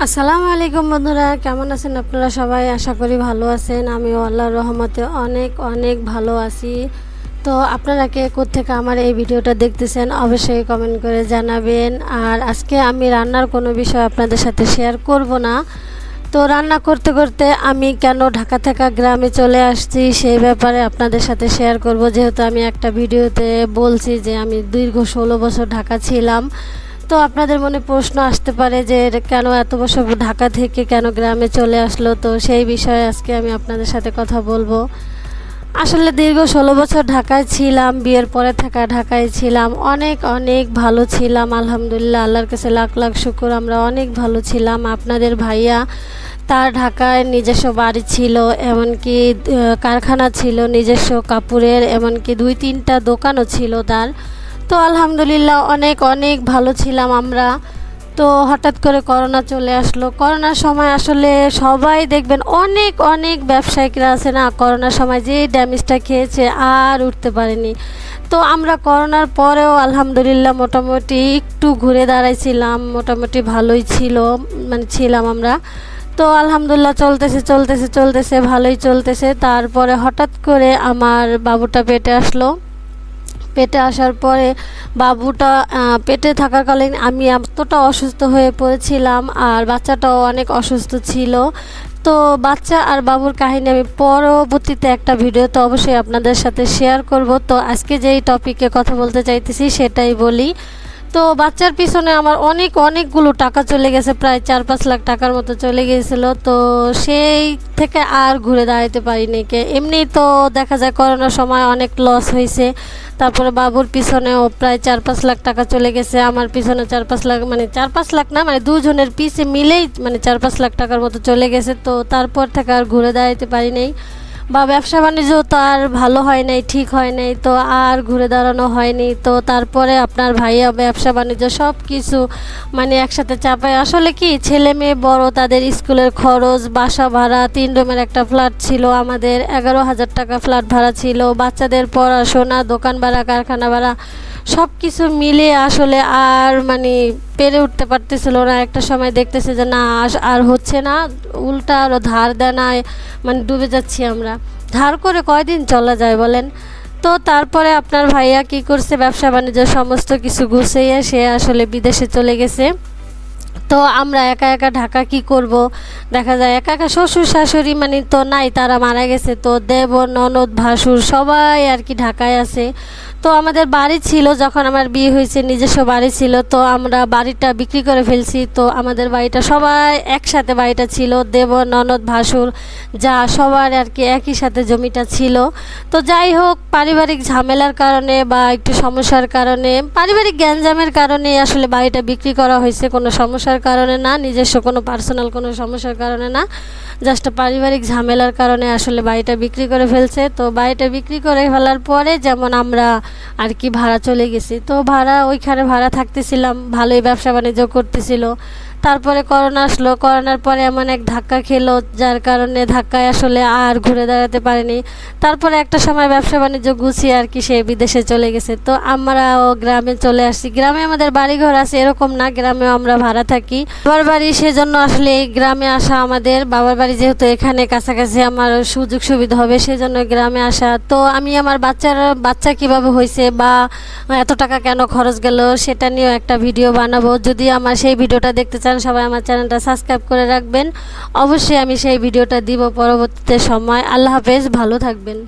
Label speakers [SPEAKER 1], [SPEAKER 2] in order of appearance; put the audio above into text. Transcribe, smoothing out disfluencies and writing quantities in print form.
[SPEAKER 1] আসসালামু আলাইকুম বন্ধুরা, কেমন আছেন আপনারা সবাই? আশা করি ভালো আছেন। আমিও আল্লাহর রহমতে অনেক অনেক ভালো আছি। তো আপনারা কে কোত্থেকে আমার এই ভিডিওটা দেখতেছেন অবশ্যই কমেন্ট করে জানাবেন। আর আজকে আমি রান্নার কোনো বিষয় আপনাদের সাথে শেয়ার করব না। তো রান্না করতে করতে আমি কেন ঢাকা থেকে গ্রামে চলে আসছি সেই ব্যাপারে আপনাদের সাথে শেয়ার করব। যেহেতু আমি একটা ভিডিওতে বলছি যে আমি দীর্ঘ 16 বছর ঢাকা ছিলাম। তো আপনাদের মনে প্রশ্ন আসতে পারে যে কেন এত বছর ঢাকা থেকে কেন গ্রামে চলে আসলো। তো সেই বিষয়ে আজকে আমি আপনাদের সাথে কথা বলবো। আসলে দীর্ঘ 16 বছর ঢাকায় ছিলাম, বিয়ের পরে থাকা ঢাকায় ছিলাম, অনেক অনেক ভালো ছিলাম আলহামদুলিল্লাহ। আল্লাহর কাছে লাখ লাখ শুকর, আমরা অনেক ভালো ছিলাম। আপনাদের ভাইয়া তার ঢাকায় নিজস্ব বাড়ি ছিল, এমনকি কারখানা ছিল নিজস্ব কাপড়ের, এমনকি 2-3টা দোকানও ছিল তার। তো আলহামদুলিল্লাহ অনেক অনেক ভালো ছিলাম আমরা। তো হঠাৎ করে করোনা চলে আসলো। করোনার সময় আসলে সবাই দেখবেন অনেক অনেক ব্যবসায়িকরা আছে না, করোনার সময় যে ড্যামেজটা খেয়েছে আর উঠতে পারেনি। তো আমরা করোনার পরেও আলহামদুলিল্লাহ মোটামুটি একটু ঘুরে দাঁড়াইছিলাম, মোটামুটি ভালোই ছিল, ছিলাম আমরা। তো আলহামদুলিল্লাহ চলতেছে চলতেছে চলতেছে ভালোই চলতেছে। তারপরে হঠাৎ করে আমার বাবুটা পেটে আসলো। পেটে আসার পরে বাবুটা পেটে থাকাকালীন আমি এতটা অসুস্থ হয়ে পড়েছিলাম, আর বাচ্চাটাও অনেক অসুস্থ ছিল। তো বাচ্চা আর বাবুর কাহিনী আমি পরবর্তীতে একটা ভিডিওতে অবশ্যই আপনাদের সাথে শেয়ার করব। তো আজকে যেই টপিকে কথা বলতে চাইতেছি সেটাই বলি। তো বাচ্চার পিছনে আমার অনেকগুলো টাকা চলে গেছে, প্রায় 4-5 লাখ টাকার মতো চলে গিয়েছিল। তো সেই থেকে আর ঘুরে দাঁড়াতে পারিনি। এমনি তো দেখা যায় করোনার সময় অনেক লস হয়েছে। তারপরে বাবুর পিছনেও প্রায় 4-5 লাখ টাকা চলে গেছে, আমার পিছনে 4-5 লাখ, 4-5 লাখ না, দুজনের পিছে মিলেই 4-5 লাখ টাকার মতো চলে গেছে। তো তারপর থেকে আর ঘুরে দাঁড়াতে পারি নাই, বা ব্যবসা বাণিজ্য তো আর ভালো হয় নাই, ঠিক হয় নাই, তো আর ঘুরে দাঁড়ানো হয়নি। তো তারপরে আপনার ভাইয়া ব্যবসা বাণিজ্য সব কিছু একসাথে চাপায়। আসলে কি, ছেলে মেয়ে বড়, তাদের স্কুলের খরচ, বাসা ভাড়া, 3 রুমের একটা ফ্ল্যাট ছিল আমাদের, 11,000 টাকা ফ্ল্যাট ভাড়া ছিল, বাচ্চাদের পড়াশোনা, দোকান ভাড়া, কারখানা ভাড়া, সব কিছু মিলে আসলে আর পেরে উঠতে পারতেছিল না। একটা সময় দেখতেছে যে না, আর হচ্ছে না, উল্টা আরও ধার দেনায় ডুবে যাচ্ছি আমরা। ধার করে কয়দিন চলা যায় বলেন? তো তারপরে আপনার ভাইয়া কি করছে, ব্যবসা বাণিজ্য সমস্ত কিছু গুছিয়ে সে আসলে বিদেশে চলে গেছে। তো আমরা একা একা ঢাকা কি করব, দেখা যায় একা একা শ্বশুর শাশুড়ি তো নাই, তারা মারা গেছে। তো দেবর ননদ ভাসুর সবাই আর কি ঢাকায় আছে। তো আমাদের বাড়ি ছিল, যখন আমার বিয়ে হয়েছে নিজস্ব বাড়ি ছিল, তো আমরা বাড়িটা বিক্রি করে ফেলছি। তো আমাদের বাড়িটা সবাই একসাথে বাড়িটা ছিল, দেবর ননদ ভাসুর যা সবার আর কি একই সাথে জমিটা ছিল। তো যাই হোক, পারিবারিক ঝামেলার কারণে বা একটু সমস্যার কারণে, পারিবারিক গ্যাঞ্জামের কারণে আসলে বাড়িটা বিক্রি করা হয়েছে, কোনো সমস্যার কারণে না, নিজস্ব কোনো পার্সোনাল কোনো সমস্যার কারণে না, জাস্ট পারিবারিক ঝামেলার কারণে আসলে বাড়িটা বিক্রি করে ফেলছে। তো বাড়িটা বিক্রি করে ফেলার পরে যেমন আমরা আর কি ভাড়া চলে গেছি। তো ওইখানে ভাড়া থাকতেছিলাম, ভালোই ব্যবসা বাণিজ্য করতেছিল। তারপরে করোনা আসলো, করোনার পরে এমন এক ধাক্কা খেলো, যার কারণে ধাক্কায় আসলে আর ঘুরে দাঁড়াতে পারেনি। তারপরে একটা সময় ব্যবসা বাণিজ্য গুছিয়ে আর কি সে বিদেশে চলে গেছে। তো আমরাও গ্রামে চলে আসছি। গ্রামে আমাদের বাড়িঘর আছে এরকম না, গ্রামেও আমরা ভাড়া থাকি। বাবার বাড়ি, সেজন্য আসলে এই গ্রামে আসা আমাদের। বাবার বাড়ি যেহেতু এখানে কাছাকাছি, আমার সুযোগ সুবিধা হবে, সেজন্য গ্রামে আসা। তো আমি আমার বাচ্চা কিভাবে হয়েছে বা এত টাকা কেন খরচ গেল সেটা নিয়েও একটা ভিডিও বানাবো। যদি আমার সেই ভিডিওটা দেখতে চান, সবাই আমার চ্যানেলটা সাবস্ক্রাইব করে রাখবেন। অবশ্যই আমি সেই ভিডিওটা দিব পরবর্তীতে সময়। আল্লাহ হাফেজ, ভালো থাকবেন।